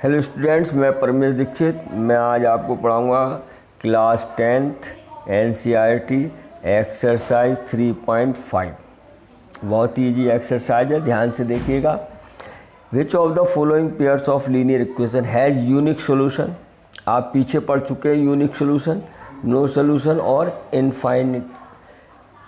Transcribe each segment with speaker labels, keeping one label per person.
Speaker 1: Hello students, मैं परमेश दीक्षित। मैं आज आपको पढ़ाऊंगा क्लास 10th NCERT एक्सरसाइज 3.5। बहुत ईजी एक्सरसाइज है, ध्यान से देखिएगा। Which of the following pairs of linear equation has unique solution. आप पीछे पढ़ चुके हैं यूनिक सोल्यूशन, नो सोल्यूशन और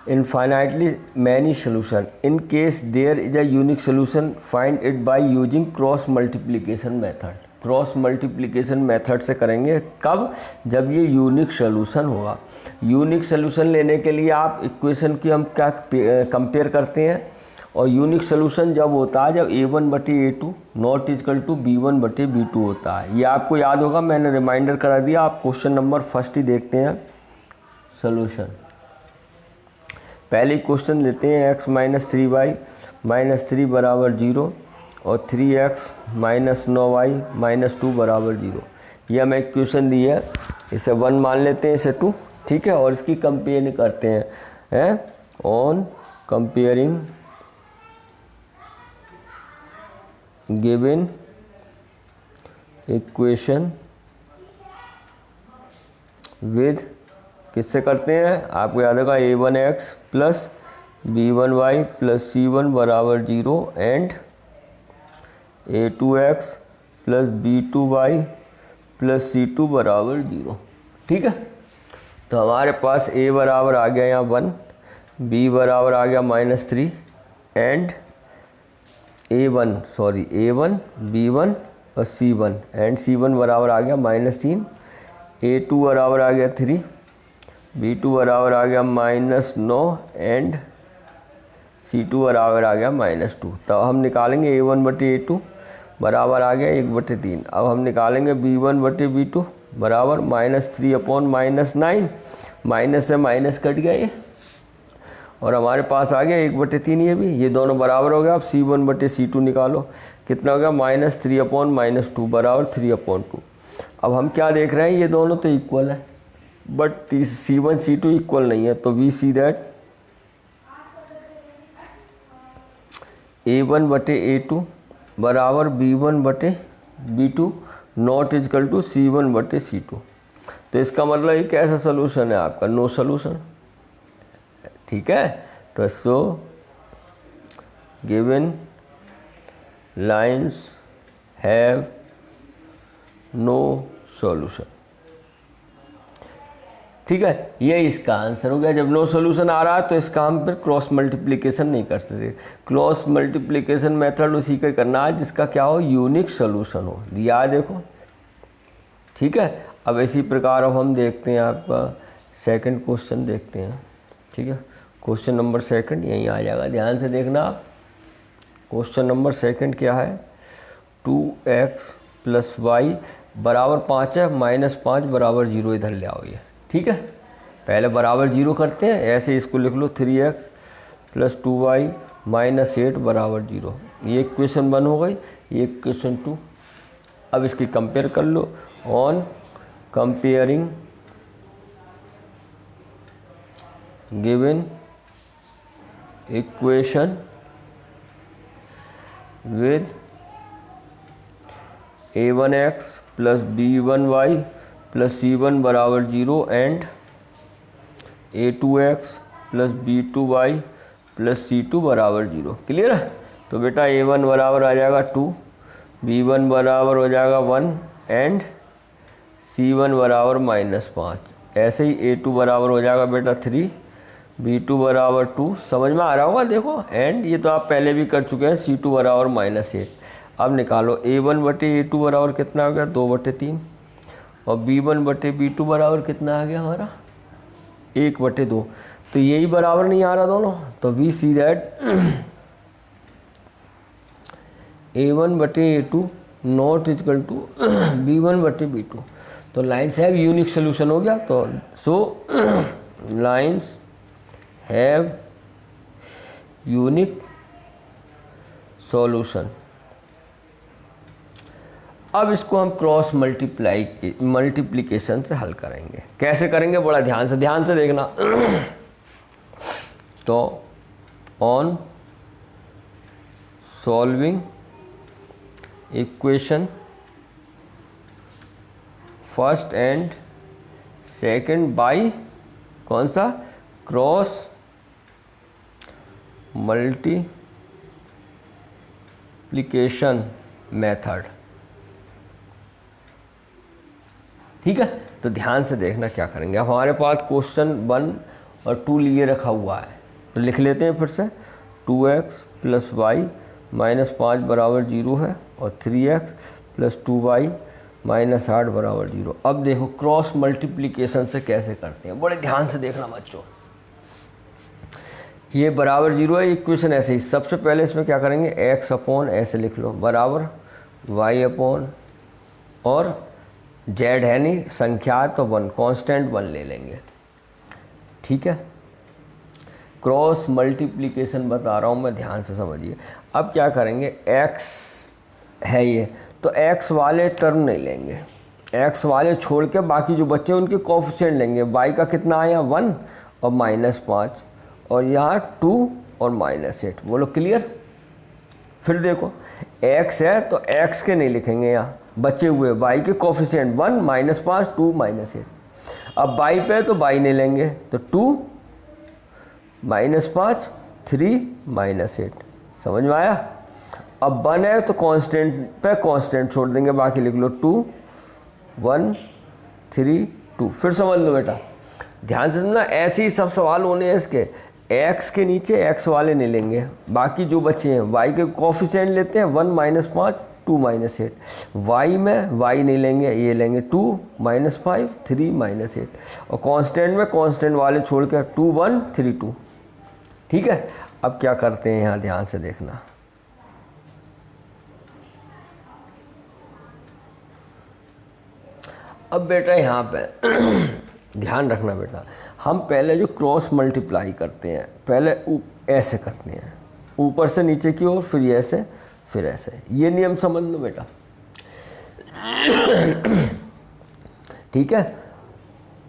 Speaker 1: infinitely many solution. In case there is a unique solution, find it by using cross multiplication method. Cross multiplication method से करेंगे। कब? जब ये यूनिक सोल्यूशन होगा। यूनिक सोल्यूशन लेने के लिए आप इक्वेशन की हम क्या कंपेयर करते हैं, और यूनिक सोल्यूशन जब होता है जब a1/a2 not equal to b1/b2 होता है। ये आपको याद होगा, मैंने रिमाइंडर करा दिया। आप क्वेश्चन नंबर फर्स्ट ही देखते हैं। सोल्यूशन पहले क्वेश्चन लेते हैं, x - 3y - 3 बराबर 0 और 3x - 9y - 2 बराबर 0। ये हमें इक्वेशन दी है, इसे 1 मान लेते हैं, इसे 2, ठीक है। और इसकी कंपेयर करते हैं on comparing given equation with, किससे करते हैं? आपको याद होगा a1x plus b1y plus c1 बराबर 0 and a2x plus b2y plus c2 बराबर 0, ठीक है। तो हमारे पास a बराबर आ गया यहाँ 1, b बराबर आ गया -3 एंड a1 b1 और c1 एंड c1 बराबर आ गया -3, a2 बराबर आ गया 3, b2 बराबर आ गया -9 एंड c2 बराबर आ गया -2। तब हम निकालेंगे a1/a2 बराबर आ गया 1/3। अब हम निकालेंगे b1/b2 बराबर -3/-9, माइनस से माइनस कट गया ये, और हमारे पास आ गया 1/3। ये दोनों बराबर हो गया। अब c1/c2 निकालो, कितना हो गया -3/-2 बराबर 3/2। अब हम क्या देख रहे हैं, ये दोनों तो इक्वल है, बट c1 c2 इक्वल नहीं है। तो वी सी दैट a1/a2 बराबर b1/b2 not equal to c1/c2। तो इसका मतलब ये कैसा सोल्यूशन है आपका? नो सोल्यूशन, ठीक है। तो so given lines have no solution, ठीक है। ये इसका आंसर हो गया। जब नो सॉल्यूशन आ रहा है तो इसका हम फिर क्रॉस मल्टीप्लिकेशन नहीं कर सकते। क्रॉस मल्टीप्लिकेशन मेथड उसी का करना है जिसका क्या हो, यूनिक सॉल्यूशन हो। दिया है देखो, ठीक है। अब इसी प्रकार अब हम देखते हैं आपका सेकंड क्वेश्चन देखते हैं, ठीक है। क्वेश्चन नंबर सेकंड यहीं आ जाएगा, ध्यान से देखना आप। क्वेश्चन नंबर सेकंड क्या है? 2x + y बराबर 5 है, -5 बराबर 0 इधर ले आओ ये, ठीक है। पहले बराबर 0 करते हैं, ऐसे इसको लिख लो 3x + 2y - 8 बराबर 0। ये इक्वेशन 1 हो गई, ये इक्वेशन 2। अब इसकी कंपेयर कर लो on comparing given equation with a1x plus b1y plus c1 बराबर 0 and a2x plus b2y plus c2 बराबर 0। क्लियर है? तो बेटा a1 बराबर आ जाएगा 2, b1 बराबर हो जाएगा 1 एंड c1 बराबर -5। ऐसे ही a2 बराबर हो जाएगा बेटा 3, b2 बराबर 2। समझ में आ रहा होगा देखो। एंड ये तो आप पहले भी कर चुके हैं, c2 बराबर -8। अब निकालो a1/a2 बराबर कितना हो गया 2/3 और b1/b2 बराबर कितना आ गया हमारा 1/2। तो यही बराबर नहीं आ रहा दोनों। तो we see that a1/a2 not equal to b1/b2। तो लाइन्स हैव यूनिक सोल्यूशन हो गया। तो so lines have unique solution. अब इसको हम क्रॉस मल्टीप्लिकेशन से हल करेंगे। कैसे करेंगे? बड़ा ध्यान से देखना। तो on solving equation first and second by कौन सा, क्रॉस मल्टीप्लिकेशन मेथड। ठीक है, तो ध्यान से देखना क्या करेंगे। अब हमारे पास क्वेश्चन 1 और 2 लिए रखा हुआ है, तो लिख लेते हैं फिर से। 2x प्लस वाई माइनस 5 बराबर 0 है और 3x प्लस 2y माइनस 8 बराबर 0। अब देखो क्रॉस मल्टीप्लिकेशन से कैसे करते हैं, बड़े ध्यान से देखना बच्चों। ये बराबर 0 है, इक्वेशन ऐसे ही। सबसे पहले इसमें क्या करेंगे, x अपॉन ऐसे लिख लो बराबर y अपॉन, और z है नहीं, संख्या है तो 1, कांस्टेंट 1 ले लेंगे। ठीक है, क्रॉस मल्टीप्लिकेशन बता रहा हूँ मैं, ध्यान से समझिए। अब क्या करेंगे, x है ये, तो x वाले टर्म नहीं लेंगे, x वाले छोड़ के बाकी जो बच्चे उनके कोफिशिएंट लेंगे। y का कितना आया 1 और -5, और यहाँ 2 और -8। बोलो क्लियर। फिर देखो x है तो x के नहीं लिखेंगे, यहाँ बचे हुए y के कोफिशिएंट 1 -5 2 -8। अब y पे तो y नहीं लेंगे, तो 2 -5 3 -8। समझ में आया। अब 1 है तो कांस्टेंट पे कांस्टेंट छोड़ देंगे, बाकी लिख लो 2 1 3 2। फिर समझ लो बेटा, ध्यान से समझना, ऐसे ही सब सवाल होने हैं इसके। x के नीचे x वाले नहीं लेंगे, बाकी जो बचे हैं y के कोफिशिएंट लेते हैं 1 -5 2 -8। y में y नहीं लेंगे, ये लेंगे 2 -5 3 -8, और कांस्टेंट में कांस्टेंट वाले छोड़ के 2 1 3 2। ठीक है, अब क्या करते हैं यहाँ ध्यान से देखना। अब बेटा यहाँ पे ध्यान रखना बेटा, हम पहले जो क्रॉस मल्टीप्लाई करते हैं पहले ऐसे करते हैं, ऊपर से नीचे की ओर, फिर ऐसे फिर ऐसे। ये नियम समझ लो बेटा। ठीक है,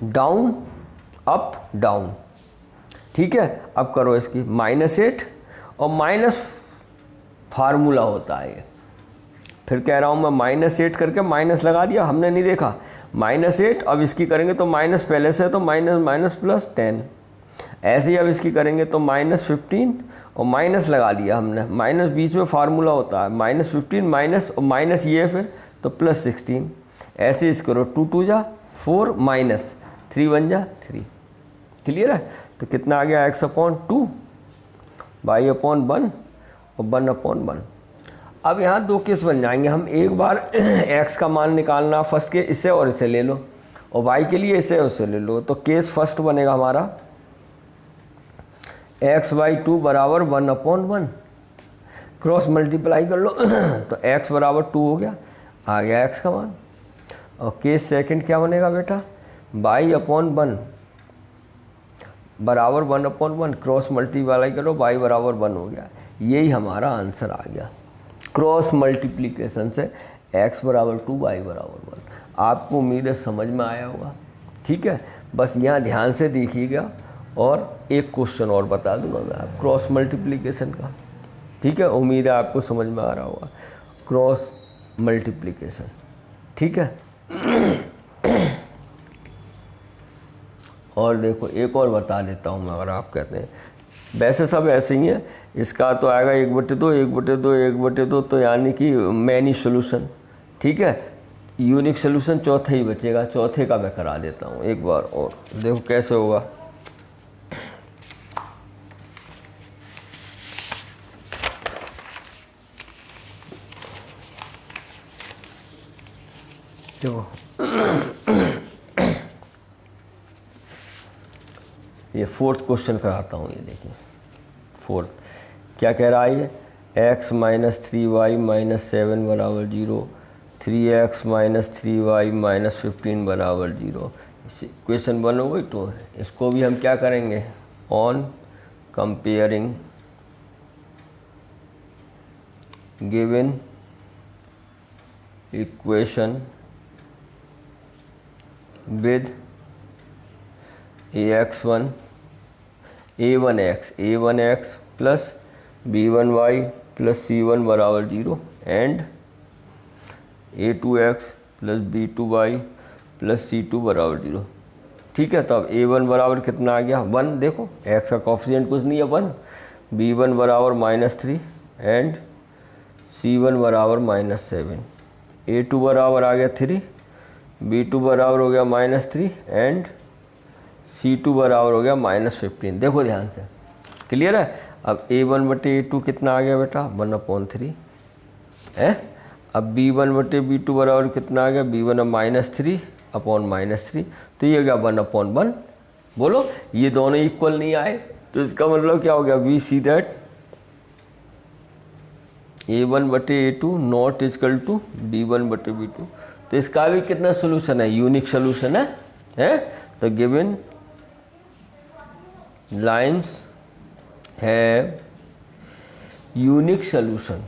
Speaker 1: डाउन अप डाउन। ठीक है, अब करो इसकी -8 और माइनस फार्मूला होता है ये। फिर कह रहा हूँ मैं -8 करके माइनस लगा दिया, हमने नहीं देखा -8। अब इसकी करेंगे तो माइनस पहले से, तो माइनस प्लस 10। ऐसे ही अब इसकी करेंगे तो -15 और माइनस लगा दिया हमने, माइनस बीच में फार्मूला होता है, -15 माइनस और माइनस ये फिर तो +16। ऐसे इस करो 2 2 जा 4 माइनस 3 1 जा 3। क्लियर है। तो कितना आ गया, x/2 y/1 और 1/1। अब यहाँ 2 केस बन जाएंगे। हम एक बार x का मान निकालना फर्स्ट के, इसे और इसे ले लो, और y के लिए इसे और इसे ले लो। तो केस फर्स्ट बनेगा हमारा x/2 बराबर 1/1। क्रॉस मल्टीप्लाई कर लो तो x बराबर 2 हो गया, आ गया x का मान। और केस सेकंड क्या बनेगा बेटा, y/1 बराबर 1/1। क्रॉस मल्टीप्लाई करो, y बराबर 1 हो गया। यही हमारा आंसर आ गया क्रॉस मल्टीप्लिकेशन से, x बराबर 2 y बराबर 1। आपको उम्मीद है समझ में आया होगा। ठीक है, बस यहाँ ध्यान से देखिएगा। और एक क्वेश्चन और बता दूंगा मैं आप क्रॉस मल्टीप्लिकेशन का। ठीक है, उम्मीद है आपको समझ में आ रहा होगा क्रॉस मल्टीप्लिकेशन। ठीक है, और देखो एक और बता देता हूँ मैं, अगर आप कहते हैं, वैसे सब ऐसे ही हैं। इसका तो आएगा 1/2 1/2 1/2, तो यानी कि मैनी सोल्यूशन। ठीक है, यूनिक सोल्यूशन चौथे ही बचेगा, चौथे का मैं करा देता हूँ एक बार और, देखो कैसे होगा। देखो ये 4th क्वेश्चन कराता हूँ। ये देखिए 4th क्या कह रहा है, ये x - 3y - 7 बराबर 0, 3x - 3y - 15 बराबर 0। क्वेश्चन 1 हो गई। तो इसको भी हम क्या करेंगे, on comparing given equation with a1x plus b1y plus c1 बराबर 0 and a2x plus b2y plus C2 बराबर 0। ठीक है, तो अब A1 बराबर कितना आ गया 1। देखो x का कॉफिशिएंट कुछ नहीं है 1, B1 बराबर -3 एंड C1 बराबर -7, A2 बराबर आ गया 3, B2 बराबर हो गया -3 एंड C2 बराबर हो गया -15। देखो ध्यान से, क्लियर है। अब A1 बटे A2 कितना आ गया बेटा 1/3 है। अब B1 बटे B2 बराबर कितना आ गया, B1 अब -3/-3, तो ये हो गया 1/1। बोलो ये दोनों इक्वल नहीं आए, तो इसका मतलब क्या हो गया, वी सी दैट A1 बटे A2 not is equal to B1 बटे B2। तो इसका भी कितना सोल्यूशन है, यूनिक सोल्यूशन है? तो given lines have unique solution.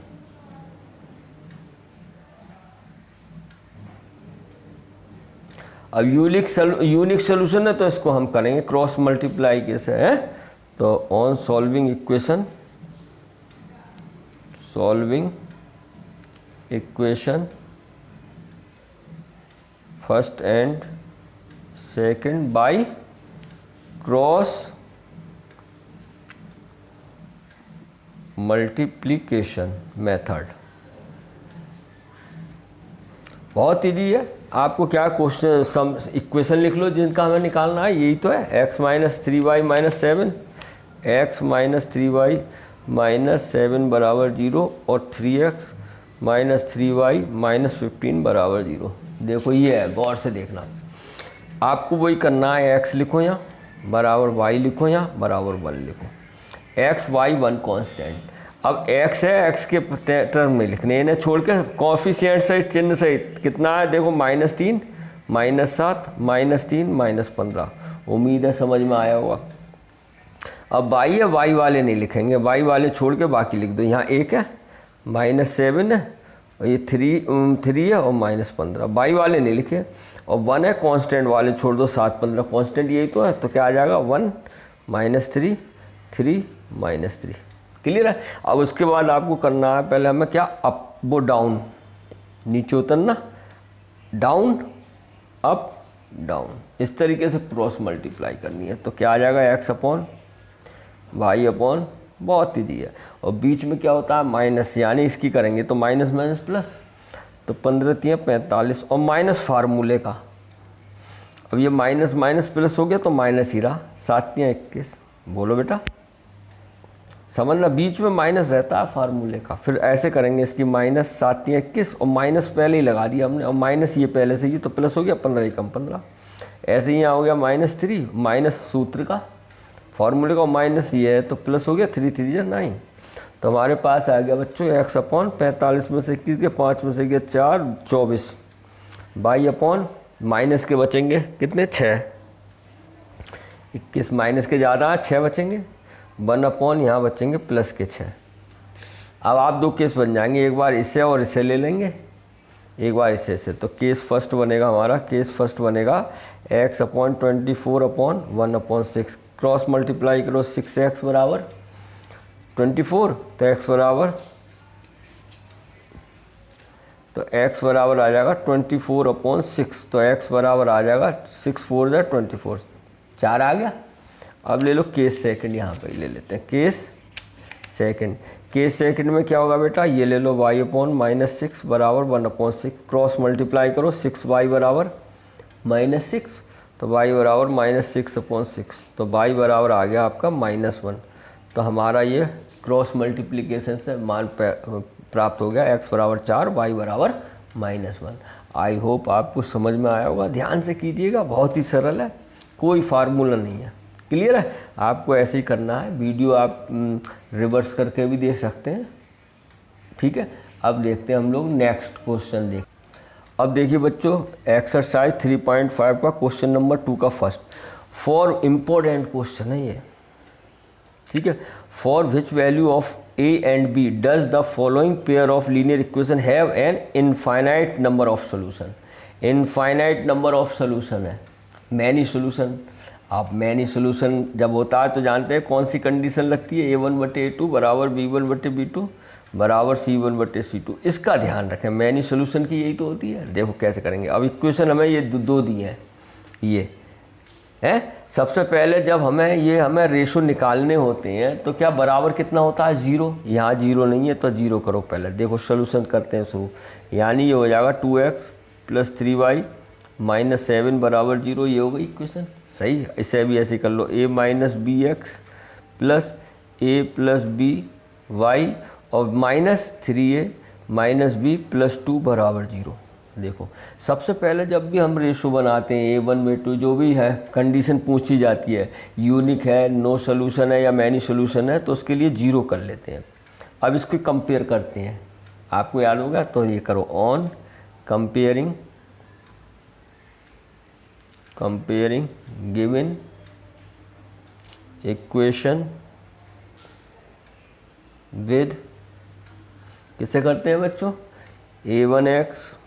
Speaker 1: अब यूनिक सोल्यूशन है तो इसको हम करेंगे क्रॉस मल्टीप्लाई कैसे है। तो on solving equation first and second by cross multiplication method. बहुत ईजी है। आपको क्या क्वेश्चन सम इक्वेशन लिख लो जिनका हमें निकालना है, यही तो है x - 3y - 7, x - 3y - 7 बराबर 0 और 3x - 3y - 15 बराबर 0। देखो ये है, गौर से देखना। आपको वही करना है, x लिखो यहाँ बराबर y लिखो यहाँ बराबर 1 लिखो, x y 1 कांस्टेंट। अब x है, x के टर्म में लिखने, इन्हें छोड़ के कॉफिशिएंट सहित चिन्ह सहित कितना है देखो -3 -7 -3 -15। उम्मीद है समझ में आया होगा। अब y है, y वाले नहीं लिखेंगे, y वाले छोड़ के बाकी लिख दो। यहाँ 1 है, -7 है, और ये 3 है और -15। y वाले नहीं लिखे, और 1 है, कांस्टेंट वाले छोड़ दो, 7 15 कांस्टेंट यही तो है। तो क्या आ जाएगा 1 -3 3 -3। क्लियर है। अब उसके बाद आपको करना है, पहले हमें क्या अप वो डाउन, नीचे उतरना, डाउन अप डाउन, इस तरीके से क्रॉस मल्टीप्लाई करनी है। तो क्या आ जाएगा x/y/, बहुत ईजी है। और बीच में क्या होता है माइनस, यानी इसकी करेंगे तो माइनस माइनस प्लस, तो 15 × 45 और माइनस फार्मूले का। अब ये माइनस माइनस प्लस हो गया तो माइनस ही रहा, 7 × 21। बोलो बेटा समझना, बीच में माइनस रहता है फार्मूले का। फिर ऐसे करेंगे इसकी -7 × 21 और माइनस पहले ही लगा दिया हमने, और माइनस ये पहले से ही तो प्लस हो गया, 15 × 15। ऐसे ही यहाँ हो गया -3 माइनस सूत्र का फार्मूले का, माइनस ये है तो प्लस हो गया, 3 3 × 9। तो हमारे पास आ गया बच्चों x/45 में से 21 के 5 में से गया 4 24 y/ माइनस के बचेंगे कितने 6, 21 माइनस के ज़्यादा 6 बचेंगे, 1/ यहाँ बचेंगे प्लस के 6। अब आप दो केस बन जाएंगे, एक बार इससे और इससे ले लेंगे, एक बार इससे। तो केस फर्स्ट बनेगा हमारा, x/24/1/6 क्रॉस मल्टीप्लाई करो, 6x बराबर 24, तो x बराबर आ जाएगा 24/6। तो x बराबर आ जाएगा 6 4 = 24, 4 आ गया। अब ले लो केस सेकंड, यहाँ पे ले लेते हैं केस सेकंड में क्या होगा बेटा, ये ले लो y/-6 बराबर 1/6 क्रॉस मल्टीप्लाई करो, 6y बराबर -6, तो y बराबर -6/6, तो y बराबर आ गया आपका -1। तो हमारा ये क्रॉस मल्टीप्लिकेशन से मान प्राप्त हो गया, x बराबर 4 y बराबर -1। आई होप आपको समझ में आया होगा। ध्यान से कीजिएगा, बहुत ही सरल है, कोई फार्मूला नहीं है। क्लियर है। आपको ऐसे ही करना है, वीडियो आप रिवर्स करके भी देख सकते हैं। ठीक है, अब देखते हैं हम लोग नेक्स्ट क्वेश्चन। अब देखिए बच्चों, एक्सरसाइज 3.5 का क्वेश्चन नंबर 2 का फर्स्ट, फॉर इम्पोर्टेंट क्वेश्चन है ये। ठीक है, for which value of a and b does the following pair of linear equation have an infinite number of solution। Infinite number of solution है, many solution. आप many solution जब होता है तो जानते हैं कौन सी कंडीशन लगती है, a1/a2 बराबर b1/b2 बराबर C1/C2। इसका ध्यान रखें, मैनी सोल्यूशन की यही तो होती है। देखो कैसे करेंगे। अब इक्वेशन हमें ये दो दिए हैं, ये है। सबसे पहले जब हमें रेशो निकालने होते हैं तो क्या बराबर कितना होता है, 0। यहाँ 0 नहीं है तो 0 करो पहले। देखो सोल्यूशन करते हैं शुरू। यानी ये हो जाएगा 2x + 3y - 7 बराबर 0। ये हो गई इक्वेशन, सही है। इसे भी ऐसे कर लो, a - bx + a + by और -3a - b + 2 बराबर 0। देखो सबसे पहले जब भी हम रेशो बनाते हैं A1 A2 जो भी है, कंडीशन पूछी जाती है, यूनिक है, नो सोल्यूशन है या मैनी सोल्यूशन है, तो उसके लिए 0 कर लेते हैं। अब इसको कंपेयर करते हैं, आपको याद होगा तो ये करो, on comparing given equation with, किससे करते हैं बच्चों, a1x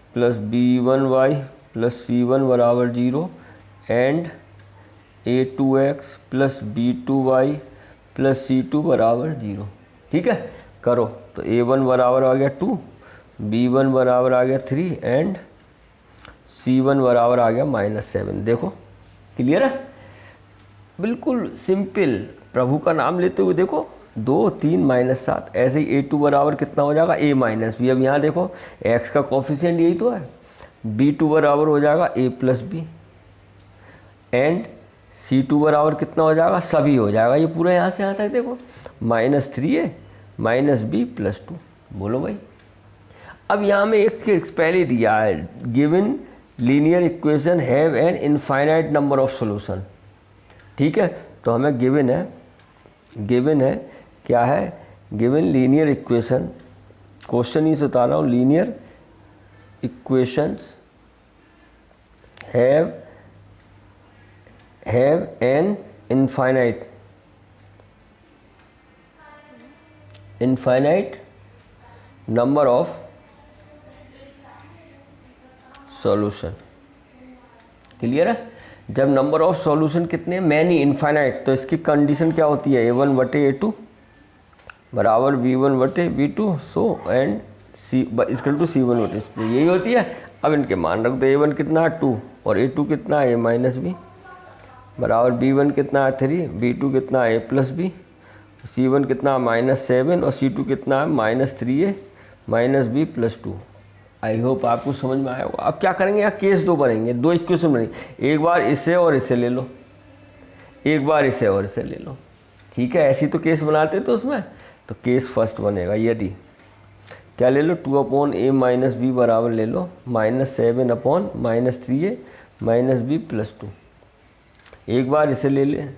Speaker 1: + b1y + c1 बराबर 0 एंड a2x + b2y + c2 बराबर 0। ठीक है, करो तो a1 बराबर आ गया 2, b1 बराबर आ गया 3 एंड c1 बराबर आ गया -7। देखो क्लियर है, बिल्कुल सिंपल। प्रभु का नाम लेते हुए देखो 2 3 -7। ऐसे ही a2 बराबर कितना हो जाएगा, a - b। अब यहाँ देखो x का कोफिशिएंट यही तो है, b2 बराबर हो जाएगा a + b एंड c2 बराबर कितना हो जाएगा, सभी हो जाएगा। ये पूरा यहाँ से आता है देखो, -3a - b + 2। बोलो भाई। अब यहाँ में एक पहले दिया है, given linear equation have an infinite number of solution. ठीक है, तो हमें गिवन है क्या है, गिवन लीनियर इक्वेशन, क्वेश्चन ही से बता रहा हूँ, linear equations have an infinite number of solution. Clear है, जब नंबर ऑफ सॉल्यूशन कितने, मैनी इनफाइनाइट, तो इसकी कंडीशन क्या होती है, a1/a2 बराबर b1/b2 so and c = c1/c2, यही होती है। अब इनके मान रख दो, a1 कितना है 2 और a2 कितना है a - b बराबर b1 कितना है 3, b2 कितना है a + b, c1 कितना है -7 और c2 कितना है -3a - b + 2। आई होप आपको समझ में आया होगा। अब क्या करेंगे, यहाँ केस 2 बनेंगे, 2 इक्वेशन बनेंगे, एक बार इसे और इसे ले लो, एक बार इसे और इसे ले लो। ठीक है, ऐसी तो केस बनाते तो उसमें, तो केस फर्स्ट बनेगा, यदि क्या ले लो, 2/a - b बराबर ले लो -7/-3a - b + 2। एक बार इसे ले लें,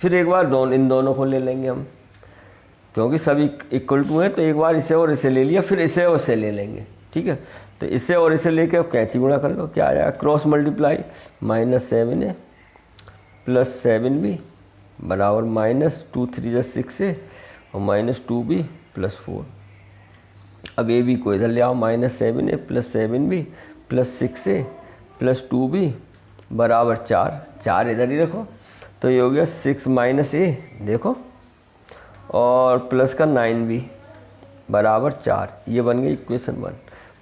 Speaker 1: फिर एक बार इन दोनों को ले लेंगे हम, क्योंकि सभी इक्वल टू है, तो एक बार इसे और इसे ले लिया, फिर इसे और इसे ले लेंगे। ठीक है, तो इससे और इसे लेके अब कैंची गुणा कर लो, क्या आ जाएगा, क्रॉस मल्टीप्लाई -7a + 7b बराबर -2 3 6a और -2b + 4। अब ए बी को इधर ले आओ, -7a + 7b + 6a + 2b बराबर 4 इधर ही रखो, तो ये हो गया 6 - a, देखो, और प्लस का 9b बराबर 4। ये बन गई इक्वेशन 1।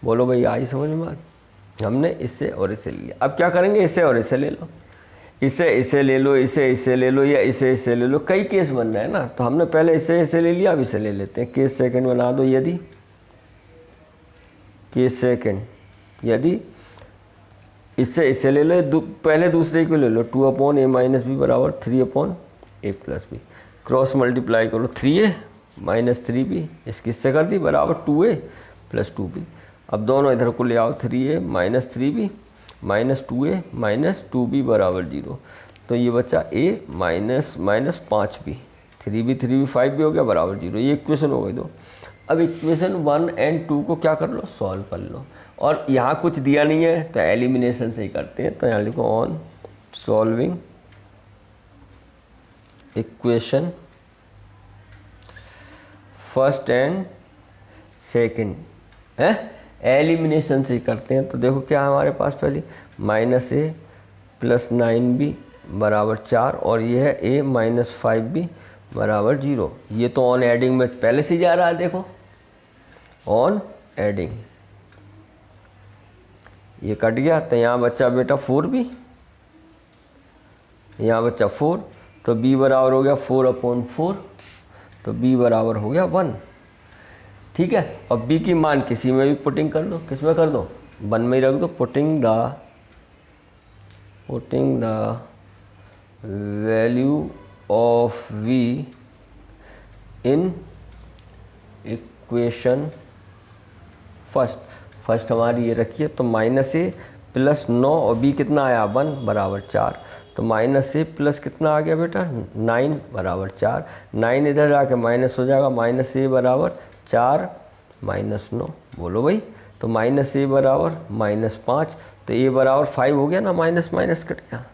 Speaker 1: बोलो भाई, आई समझ में? हमने इससे और इसे लिया। अब क्या करेंगे, इसे और इसे ले लो, इसे ले लो, इसे ले लो, या इसे ले लो। कई केस बन रहे हैं ना, तो हमने पहले इसे ले लिया, अब इसे ले लेते हैं। केस सेकंड बना दो, यदि केस सेकंड, यदि इसे ले लो, पहले दूसरे को ले लो, 2/a - b बराबर 3/a + b। क्रॉस मल्टीप्लाई करो, 3a - 3b, इससे कर दी बराबर 2a + 2b। अब दोनों इधर को ले आओ, 3a - 3b -2a - 2b बराबर 0। तो ये बचा a -5b, 3b 5b हो गया बराबर 0। ये इक्वेशन हो गई दो। अब इक्वेशन 1 और 2 को क्या कर लो, सॉल्व कर लो। और यहाँ कुछ दिया नहीं है तो एलिमिनेशन से ही करते हैं, तो यहाँ लिखो on solving equation first and second है, एलिमिनेशन से करते हैं। तो देखो क्या हमारे पास पहले -a + 9b बराबर 4 और ये है a - 5b बराबर 0। ये तो ऑन एडिंग में पहले से जा रहा है, देखो ऑन एडिंग। ये कट गया तो यहाँ बच्चा बेटा 4b, यहाँ बच्चा 4, तो b बराबर हो गया 4/4, तो b बराबर हो गया 1। ठीक है, अब b की मान किसी में भी पुटिंग कर दो, किस में कर दो, 1 में ही रख दो। Putting the value of v in equation first हमारी ये रखिए, तो -a प्लस 9 और b कितना आया 1 बराबर 4, तो -a प्लस कितना आ गया बेटा 9 बराबर 4, 9 इधर जाके माइनस हो जाएगा, -a बराबर 4 - 9, बोलो भाई, तो -a बराबर -5, तो a बराबर 5 हो गया ना, माइनस माइनस कट गया,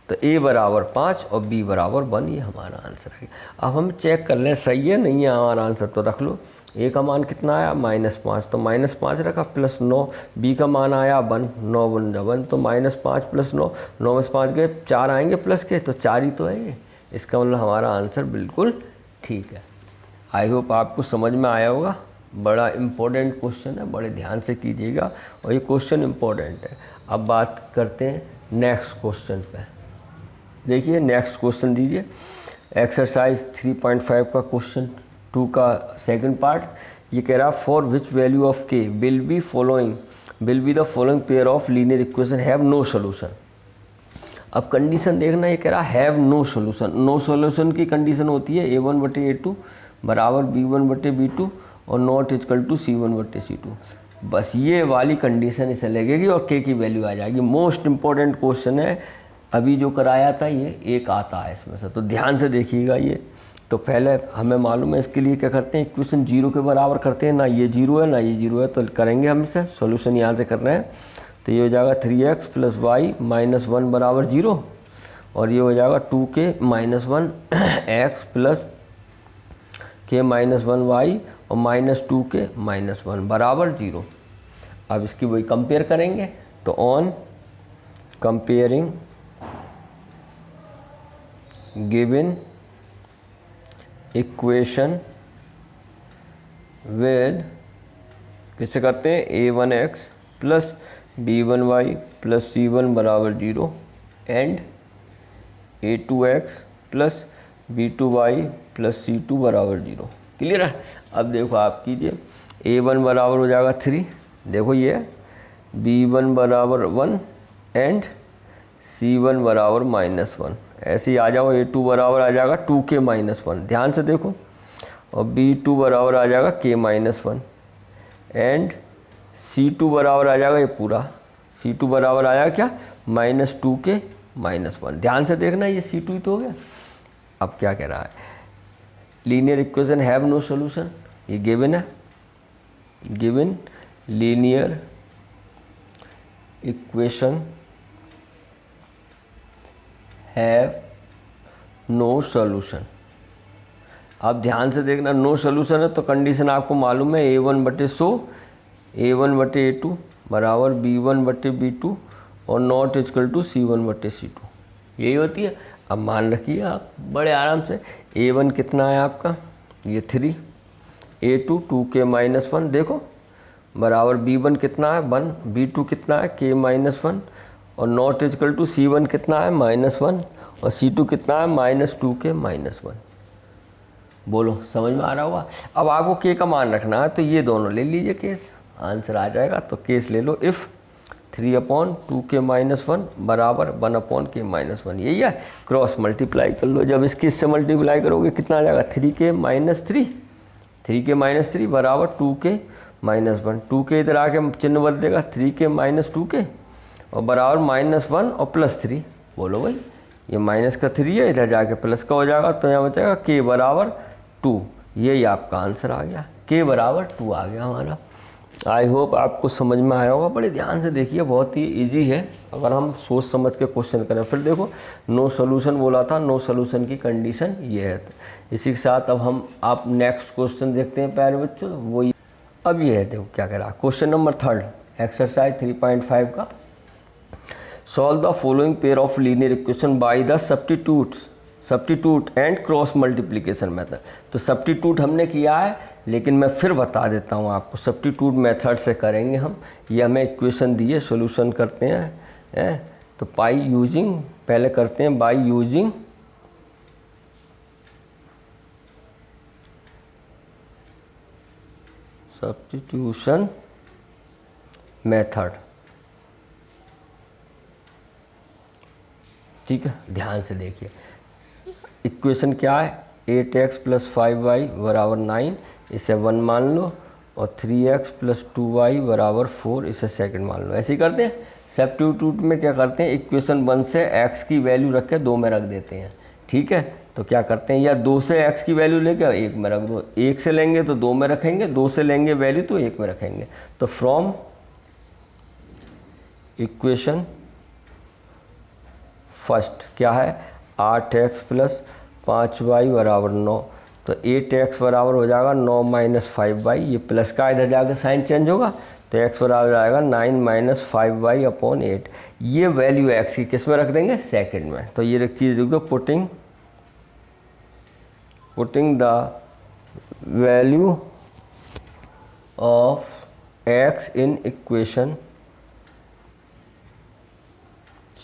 Speaker 1: तो a बराबर 5 और b बराबर 1, ये हमारा आंसर है। अब हम चेक कर लें सही है नहीं है हमारा आंसर, तो रख लो a का मान कितना आया -5, तो -5 रखा प्लस 9, b का मान आया 1, 9 × 1, तो -5 + 9, 9 में से 5 गए 4 आएंगे प्लस के, तो 4 ही तो है ये, इसका मतलब हमारा आंसर बिल्कुल ठीक है। आई होप आपको समझ में आया होगा। बड़ा इम्पोर्टेंट क्वेश्चन है, बड़े ध्यान से कीजिएगा और ये क्वेश्चन इम्पोर्टेंट है। अब बात करते हैं नेक्स्ट क्वेश्चन पे। देखिए नेक्स्ट क्वेश्चन दीजिए, एक्सरसाइज 3.5 का क्वेश्चन 2 का सेकंड पार्ट। ये कह रहा for which value of k will be the following pair of linear equation have no solution. अब कंडीशन देखना, ये कह रहा have no solution. No solution की कंडीशन होती है a1/a2 बराबर b1/b2 और नॉट इक्वल टू c1/c2। बस ये वाली कंडीशन इसे लगेगी और k की वैल्यू आ जाएगी। मोस्ट इंपॉर्टेंट क्वेश्चन है, अभी जो कराया था ये एक आता है इसमें से, तो ध्यान से देखिएगा ये। तो पहले हमें मालूम है इसके लिए क्या करते हैं, इक्वेशन 0 के बराबर करते हैं, ना ये 0 है ना ये 0 है, तो करेंगे हम इसे सॉल्यूशन यहाँ से कर रहे हैं। तो ये हो जाएगा 3x + y - 1 बराबर 0 और ये हो जाएगा 2k - 1 x plus k - 1 y और -2k - 1 बराबर 0। अब इसकी वही कंपेयर करेंगे, तो on comparing given equation with, किससे करते हैं, a1x plus b1y plus c1 बराबर 0 and a2x plus b2y plus c2 बराबर 0। क्लियर है। अब देखो आप कीजिए, a1 बराबर हो जाएगा 3, देखो ये b1 बराबर 1 एंड c1 बराबर -1, ऐसे ही आ जाओ। a2 बराबर आ जाएगा 2k - 1, ध्यान से देखो, और b2 बराबर आ जाएगा k - 1 एंड c2 बराबर आ जाएगा ये पूरा, c2 बराबर आया क्या -2k - 1, ध्यान से देखना ये c2 ही तो हो गया। अब क्या कह रहा है, linear equation have no solution, ये गिवन है, given linear equation have no solution. अब ध्यान से देखना, नो सॉल्यूशन है तो कंडीशन आपको मालूम है a1/a2 बराबर b1/b2 और नॉट इक्वल टू c1/c2, यही होती है। अब मान रखिए आप बड़े आराम से, a1 कितना है आपका ये 3, a2 2k - 1 देखो बराबर b1 कितना है 1, b2 कितना है k - 1 और नॉट इक्वल टू c1 कितना है -1 और c2 कितना है -2k - 1। बोलो समझ में आ रहा होगा। अब आपको k का मान रखना है तो ये दोनों ले लीजिए केस, आंसर आ जाएगा। तो केस ले लो, इफ़ 3/2k - 1 बराबर 1/k - 1, यही है। क्रॉस मल्टीप्लाई कर लो, जब इसकी इससे मल्टीप्लाई करोगे कितना आ जाएगा 3k - 3, 3k - 3 बराबर 2k - 1, 2k इधर आके चिन्ह बदल देगा 3k - 2k और बराबर -1 और +3। बोलो भाई ये माइनस का 3 है, इधर जाके प्लस का हो जाएगा, तो यहाँ बचेगा k बराबर 2, यही आपका आंसर आ गया, k बराबर 2 आ गया हमारा। आई होप आपको समझ में आया होगा। बड़े ध्यान से देखिए, बहुत ही इजी है अगर हम सोच समझ के क्वेश्चन करें। फिर देखो नो सॉल्यूशन बोला था, नो सॉल्यूशन की कंडीशन ये है। इसी के साथ अब हम आप नेक्स्ट क्वेश्चन देखते हैं प्यारे बच्चों, वो अब ये है, देखो क्या कह रहा है। क्वेश्चन नंबर 3 एक्सरसाइज 3.5 का, solve the following pair of linear equation by the substitute and cross multiplication method. तो सब्स्टिट्यूट हमने किया है लेकिन मैं फिर बता देता हूँ आपको, सब्स्टिट्यूट मेथड से करेंगे हम। ये हमें इक्वेशन दी है, सोल्यूशन करते हैं तो पाई यूजिंग, पहले करते हैं बाय यूजिंग सब्स्टिट्यूशन मेथड। ठीक है, ध्यान से देखिए। इक्वेशन क्या है, 8x + 5y = 9, इसे 1 मान लो, और 3x + 2y = 4, इसे सेकंड मान लो। ऐसे ही करते हैं। सब्स्टिट्यूट में क्या करते हैं, इक्वेशन 1 से x की वैल्यू रख के 2 में रख देते हैं। ठीक है, तो क्या करते हैं, या 2 से x की वैल्यू लेके 1 में रख दो, 1 से लेंगे तो 2 में रखेंगे, 2 से लेंगे वैल्यू तो 1 में रखेंगे। तो फ्रॉम इक्वेशन फर्स्ट क्या है, 8x + 5y = 9, तो 8x बराबर हो जाएगा 9 - 5y, ये प्लस का इधर जाकर साइन चेंज होगा, तो x बराबर जाएगा 9 - 5y/8। ये वैल्यू x की किस में रख देंगे, सेकंड में। तो ये एक चीज़ लिख दो, putting the value of x in equation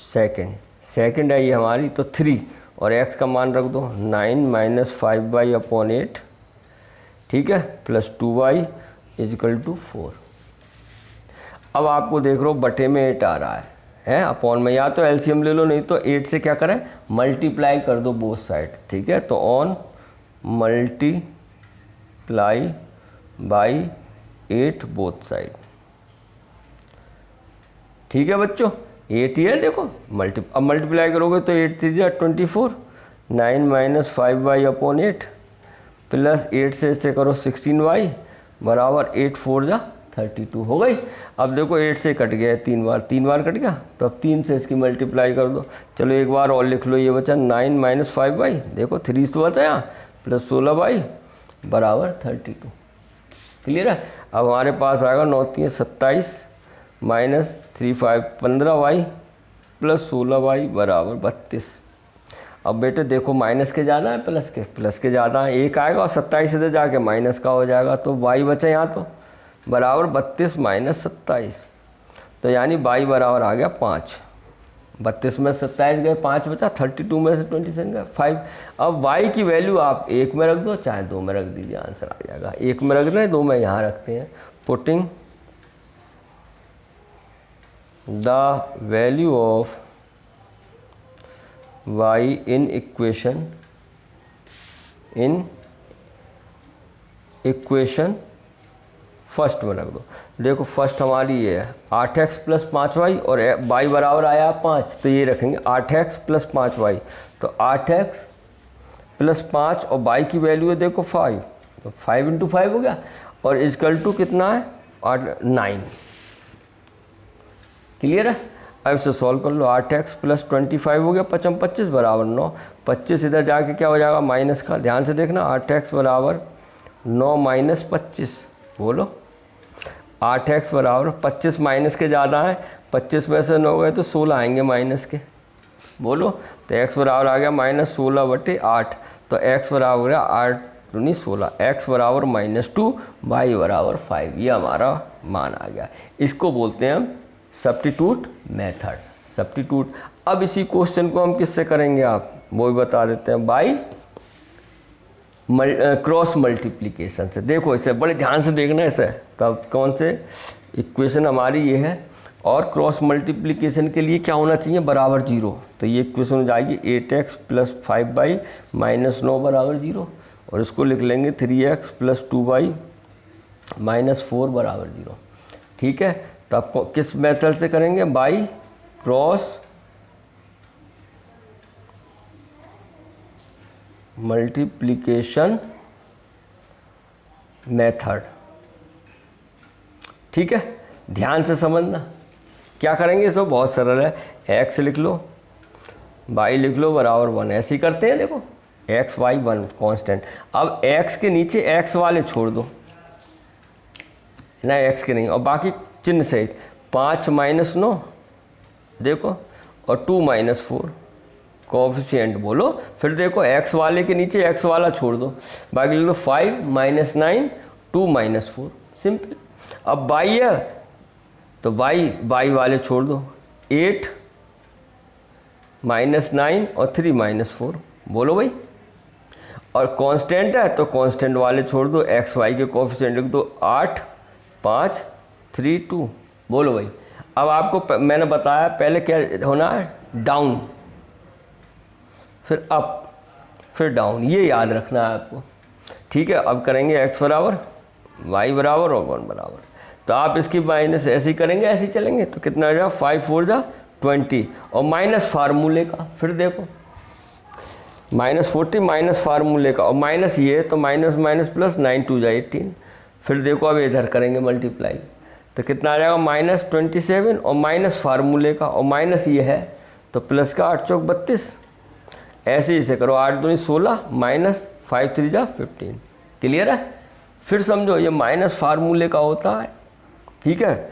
Speaker 1: second है ये हमारी, तो 3, और x का मान रख दो 9 - 5y/8, ठीक है, प्लस 2y = 4। अब आपको देख लो बटे में 8 आ रहा है अपॉन में, या तो एलसीएम ले लो, नहीं तो 8 से क्या करें, मल्टीप्लाई कर दो बोथ साइड। ठीक है, तो on multiply by 8 both side. ठीक है बच्चों, 8 ही है, देखो अब मल्टीप्लाई करोगे तो 8 3 × 24, 9 - 5y/8 प्लस 8 से इसे करो 16y = 8 4 × 32 हो गई। अब देखो 8 से कट गया, 3 बार कट गया, तो अब 3 से इसकी मल्टीप्लाई कर दो। चलो एक बार और लिख लो, ये बचा 9 - 5y, देखो 3 तो बचा यहाँ, प्लस 16y = 32। क्लियर है। अब हमारे पास आएगा 9 3 27 - 3 5 15y प्लस 16y = 32। अब बेटे देखो माइनस के ज़्यादा है प्लस के ज़्यादा है, एक आएगा और 27 इधर जाके माइनस का हो जाएगा, तो y बचा यहाँ तो बराबर 32 - 27, तो यानी y बराबर आ गया 5। 32 में 27 गए, 5 बचा, 32 में से 27 गए 5। अब y की वैल्यू आप 1 में रख दो चाहे 2 में रख दीजिए, आंसर आ जाएगा। 1 में रख दें, 2 में यहाँ रखते हैं। Putting the value of y in equation first में रख दो। देखो फर्स्ट हमारी ये है 8x + 5y और y बराबर आया 5, तो ये रखेंगे 8x + 5y, तो 8x + 5 और y की वैल्यू है देखो 5, तो 5 × 5 हो गया, और = कितना है 9। क्लियर है। अब इसे सॉल्व कर लो, 8x + 25 हो गया 5 × 25 = 9, 25 इधर जाके क्या हो जाएगा माइनस का, ध्यान से देखना, 8x = 9 - 25, बोलो 8x बराबर 25 माइनस के ज़्यादा है, 25 में से 9 गए तो 16 आएंगे माइनस के, बोलो, तो x बराबर आ गया -16/8, तो x बराबर हो गया 8 दूनी 16, x बराबर -2, y बराबर 5, ये हमारा मान आ गया। इसको बोलते हैं हम सब्स्टिट्यूट मेथड। सब्स्टिट्यूट। अब इसी क्वेश्चन को हम किससे करेंगे, आप वो भी बता देते हैं, बाई क्रॉस मल्टीप्लिकेशन से। देखो इसे बड़े ध्यान से देखना है इसे, तब कौन से इक्वेशन हमारी ये है, और क्रॉस मल्टीप्लिकेशन के लिए क्या होना चाहिए, बराबर 0। तो ये इक्वेशन हो जाएगी 8x + 5y - 9 = 0, और इसको लिख लेंगे 3x + 2y - 4 = 0। ठीक है, तो आपको किस मेथड से करेंगे, बाई क्रॉस मल्टीप्लिकेशन मेथड। ठीक है, ध्यान से समझना क्या करेंगे इसमें, बहुत सरल है। x लिख लो, y लिख लो बराबर 1, ऐसे ही करते हैं। देखो x y 1 कांस्टेंट। अब x के नीचे x वाले छोड़ दो ना, x के नहीं, और बाकी चिन्ह सहित 5 - 9 देखो, और 2 - 4 कोएफिशिएंट बोलो। फिर देखो x वाले के नीचे x वाला छोड़ दो, बाकी लिख लो 5 - 9 2 माइनस 4, सिंपल। अब बाई है तो बाई वाले छोड़ दो, 8 माइनस 9 और 3 माइनस 4, बोलो भाई। और कांस्टेंट है तो कांस्टेंट वाले छोड़ दो, एक्स वाई के कोफिशिएंट लिख दो, 8 5 3 2, बोलो भाई। अब आपको मैंने बताया पहले क्या होना है, डाउन फिर अप फिर डाउन, ये याद रखना है आपको, ठीक है। अब करेंगे x बराबर y बराबर और 1 बराबर, तो आप इसकी माइनस ऐसे ही करेंगे, ऐसे ही चलेंगे, तो कितना आ जाएगा 5 4 जा 20, और माइनस फार्मूले का फिर देखो, -40 माइनस फार्मूले का, और माइनस ये तो माइनस माइनस प्लस 9 2 जा 18, फिर देखो अब इधर करेंगे मल्टीप्लाई, तो कितना आ जाएगा -27 और माइनस फार्मूले का, और माइनस ये है तो प्लस का 8 चौक 32, ऐसे ही से करो, 8 दूनी 16 माइनस 5 3 जा 15, क्लियर है। फिर समझो ये माइनस फार्मूले का होता है, ठीक है,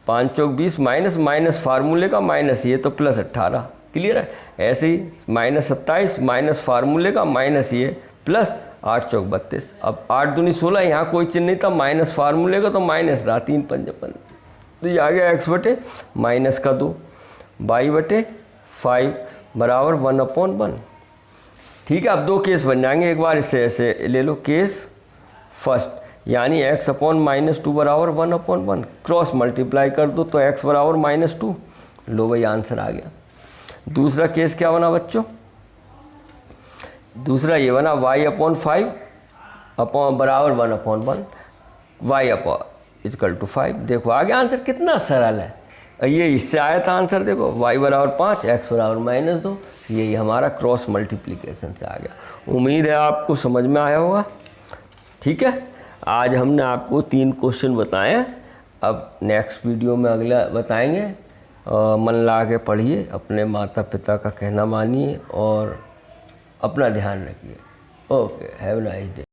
Speaker 1: 5 चौक 20 माइनस माइनस फार्मूले का माइनस ये तो प्लस 18, क्लियर है। ऐसे ही -27 माइनस फार्मूले का माइनस ये प्लस 8 चौक 32, अब 8 दूनी 16, यहाँ कोई चिन्ह नहीं था, माइनस फार्मूले का तो माइनस रहा, 3 5 15, तो ये आ गया x बटे माइनस का 2 y बटे 5 बराबर 1/1, ठीक है। अब दो केस बन जाएंगे, एक बार इससे ऐसे ले लो, केस फर्स्ट यानी x/-2 बराबर 1/1, क्रॉस मल्टीप्लाई कर दो तो x बराबर -2, लो भाई आंसर आ गया। दूसरा केस क्या बना बच्चों, दूसरा ये बना y/5 बराबर 1/1, y/5, देखो आ गया आंसर, कितना सरल है। ये इससे आया था आंसर, देखो y बराबर 5 x बराबर -2, यही हमारा क्रॉस मल्टीप्लिकेशन से आ गया। उम्मीद है आपको समझ में आया होगा, ठीक है। आज हमने आपको 3 क्वेश्चन बताए हैं, अब नेक्स्ट वीडियो में अगला बताएंगे। मन लगा के पढ़िए, अपने माता पिता का कहना मानिए और अपना ध्यान रखिए। Okay, have a nice day.